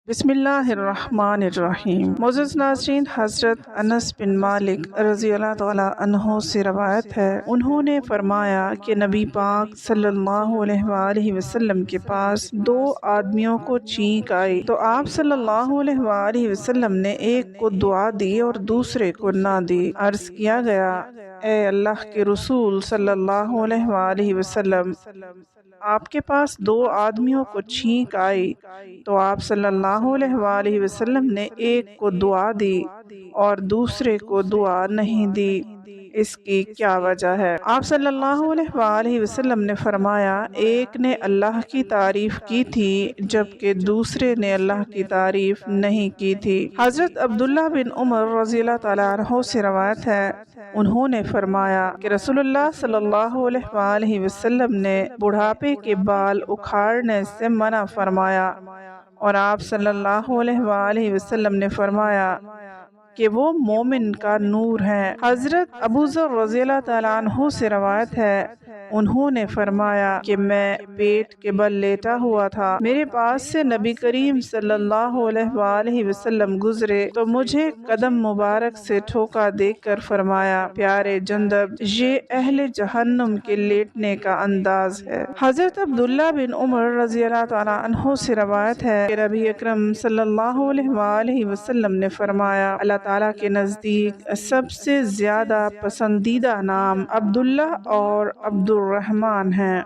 بسم اللہ الرحمن الرحیم۔ معزز ناظرین، حضرت انس بن مالک رضی اللہ تعالیٰ عنہ سے روایت ہے، انہوں نے فرمایا کہ نبی پاک صلی اللہ علیہ وآلہ وسلم کے پاس دو آدمیوں کو چھینک آئی تو آپ صلی اللہ علیہ وآلہ وسلم نے ایک کو دعا دی اور دوسرے کو نہ دی۔ عرض کیا گیا، اے اللہ کے رسول صلی اللہ علیہ وآلہ وسلم، آپ کے پاس دو آدمیوں کو چھینک آئی تو آپ صلی اللہ علیہ وآلہ وسلم نے ایک کو دعا دی اور دوسرے کو دعا نہیں دی، اس کی کیا وجہ ہے؟ آپ صلی اللہ علیہ وآلہ وسلم نے فرمایا، ایک نے اللہ کی تعریف کی تھی جبکہ دوسرے نے اللہ کی تعریف نہیں کی تھی۔ حضرت عبداللہ بن عمر رضی اللہ تعالیٰ عنہ سے روایت ہے، انہوں نے فرمایا کہ رسول اللہ صلی اللہ علیہ وآلہ وسلم نے بڑھاپے کے بال اکھاڑنے سے منع فرمایا، اور آپ صلی اللہ علیہ وآلہ وسلم نے فرمایا کہ وہ مومن کا نور ہے۔ حضرت ابو ذر رضی اللہ تعالیٰ عنہ سے روایت ہے، انہوں نے فرمایا کہ میں پیٹ کے بل لیٹا ہوا تھا، میرے پاس سے نبی کریم صلی اللہ علیہ وآلہ وسلم گزرے تو مجھے قدم مبارک سے ٹھوکا دیکھ کر فرمایا، پیارے جندب، یہ اہل جہنم کے لیٹنے کا انداز ہے۔ حضرت عبداللہ بن عمر رضی اللہ تعالیٰ عنہ سے روایت ہے کہ نبی اکرم صلی اللہ علیہ وآلہ وسلم نے فرمایا، اللہ تعالیٰ کے نزدیک سب سے زیادہ پسندیدہ نام عبداللہ اور عبد الرحمن ہیں۔